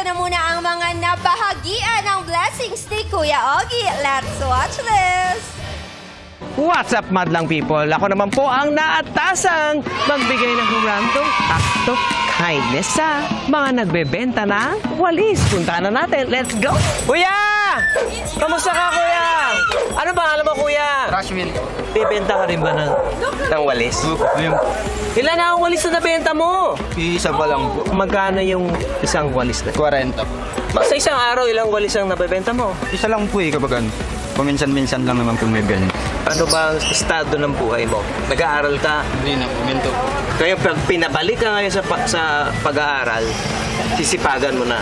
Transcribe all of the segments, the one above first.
na muna ang mga nabahagian ng blessings ni Kuya Ogie. Let's watch this! What's up, madlang people? Ako naman po ang naatasang magbigay ng random act of kindness sa mga nagbebenta ng walis. Puntahan na natin. Let's go! Kuya! Kamusta ka, Kuya? Ano ba alam mo, Kuya? Rushville. Bibenta ka rin ba ng walis? Ilan na ang walis na nabenta mo? Isa pa lang po. Magkano yung isang walis na? 40. Sa isang araw, ilang walis ang nabebenta mo? Isa lang po kabagan. Paminsan-minsan lang naman po may ganyan. Ano ba ang estado ng buhay mo? Nag-aaral ka? Hindi na po, minto po. Kaya pag pinabalik ka ngayon sa pag-aaral, sisipagan mo na.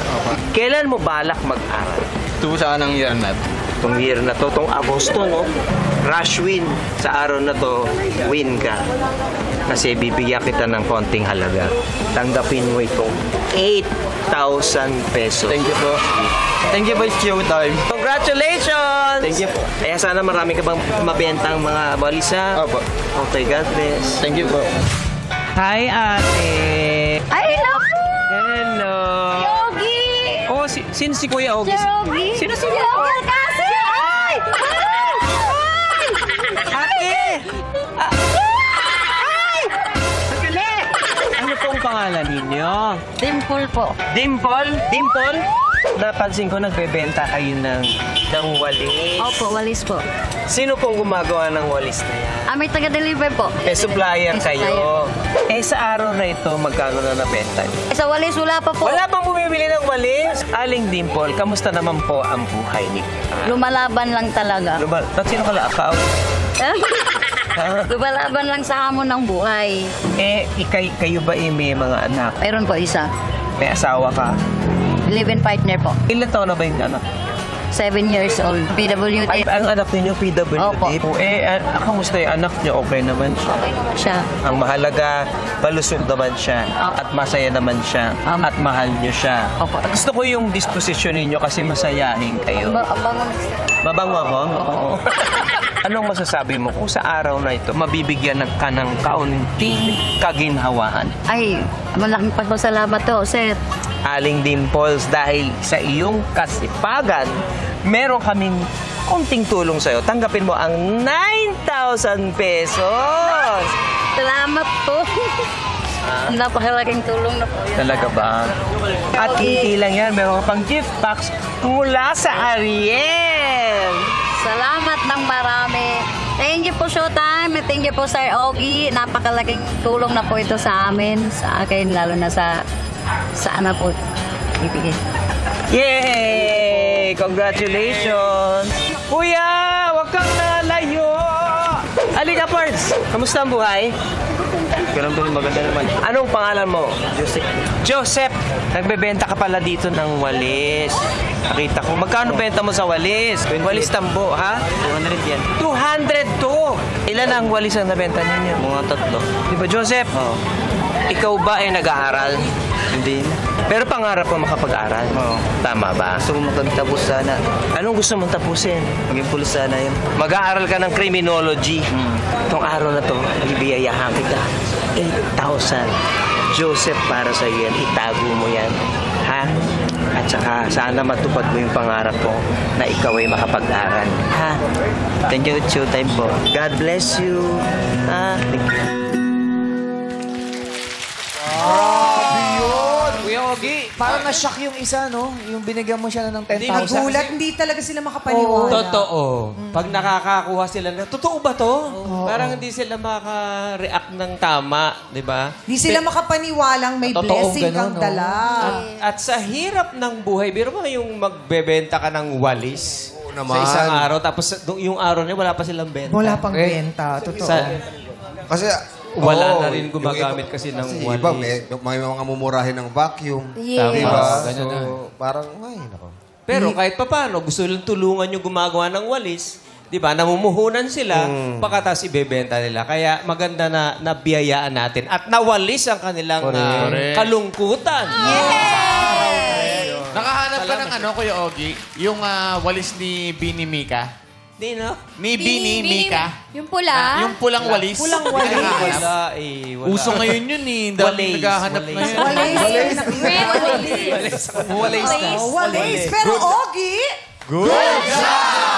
Kailan mo balak mag-aral? Ito sa anang year na. Itong year na to, itong Agosto, no? Rush win. Sa araw na to, win ka. Kasi bibigyan kita ng konting halaga. Tanggapin mo itong 8,000 pesos. Thank you po. Thank you po, Showtime. Congratulations! Thank you po. Kaya sana marami ka bang mabentang mga walisa. Opo. Okay, God bless. Thank you po. Hi, ate. Ay, hello po! Hello. Ogie! Oh, sino si Kuya Ogie? Sir Ogie? Sino si Sir Ogie kasi! Ay! Ate! Sandali! Ano pong pangalan ninyo? Dimple po. Dimple? Dimple? Napansin ko nagbebenta kayo ng walis. Opo, walis po. Sino pong gumagawa ng walis na yan? May taga-deliver po. Supplier May kayo. Sa araw na ito, magkano na nabenta? Sa walis, wala pa po. Wala bang bumibili ng walis? Aling Dimple, kamusta naman po ang buhay ni? Lumalaban lang talaga. Sino ka laakaw? Lumalaban lang sa hamon ng buhay. Kayo ba may mga anak? Mayroon po isa. May asawa ka? Live-in partner po. Ilan taon na ba yung anak? 7 years old. PWD. Ay, ang anak ninyo, PWD? Opo. Kamusta yung anak niyo? Okay naman siya. Okay naman siya. Ang mahalaga, malusog naman siya. Opo. At masaya naman siya. At mahal niyo siya. Opo. Gusto ko yung disposition ninyo kasi masayahin kayo. Mabango ako? Oo. Anong masasabi mo kung sa araw na ito, mabibigyan ka ng kaunting kaginhawaan? Ay, malaking pasalamat to, sir. Aling Dimples, dahil sa iyong kasipagan, meron kaming konting tulong sa'yo. Tanggapin mo ang 9,000 pesos! Salamat po. Napakalaking tulong na po yun. Talaga ba? At hindi lang yan, meron pang gift box mula sa Ariel! Salamat ng marami. Thank you po, Showtime. Thank you po, Sir Ogie. Napakalaking tulong na po ito sa amin, sa akin, lalo na sa ano po ibigay. Yay! Congratulations! Kuya, wag kang nalayo! Alika, Pards! Kamusta ang buhay? Ganun po, maganda naman. Anong pangalan mo? Joseph. Joseph! Nagbebenta ka pala dito ng walis. Nakita ko. Magkano benta mo sa walis? Walis tambo, ha? 200 yan. 202! Ilan ang walis ang nabenta ninyo? Mga 3. Di ba, Joseph? Oo. Ikaw ba ay nag-aaral? Hindi na. Pero pangarap mo makapag-aral? Oo. Tama ba? Gusto mo magtapos sana. Anong gusto mong tapusin? Maging pulis sana yun. Mag-aaral ka ng criminology. Itong araw na to, ibiyayahan kita. 8,000. Joseph, para sa iyo yan. Itago mo yan. Ha? At saka, sana matupad mo yung pangarap mo na ikaw ay makapag-aral. Ha? Thank you, Showtime po. God bless you. Ha? Grabe yun! Kuya Ogie, parang na-shock yung isa, no? Yung binigyan mo siya ng 10,000. Nagulat, hindi talaga sila makapaniwala. Totoo. Pag nakakakuha sila na, totoo ba to? Parang hindi sila makaka-react ng tama, di ba? Hindi sila makapaniwalang may Totoong blessing ganun, kang no? dala. At sa hirap ng buhay, biro mo yung magbebenta ka ng walis naman. sa isang araw, tapos yung araw niya wala pa silang benta. Wala pang benta, totoo. Kasi, Wala na yung rin gumagamit iba- kasi ng Iba, walis. may mga mumurahin ng vacuum. Yes. Diba? Ganyan na. Parang, ay, nako. Pero kahit pa paano, gusto nilang tulungan yung gumagawa ng walis. Di ba? Namumuhunan sila, pagkatapos ibebenta nila. Kaya maganda na nabiyayaan natin. At nawalis ang kanilang kalungkutan. Nakahanap ka ng ano, Kuya Ogie? Yung walis ni Bini Mika? Di, no? Ni Bini Mika? Yung pula? Yung pulang walis? Pulang walis. Nakahanap. Wala eh. Wala. Uso ngayon yun eh. Dami Walis, naghahanap walis. ngayon. Walis. Walis. Walis na. Walis. Pero, Ogie, Good job!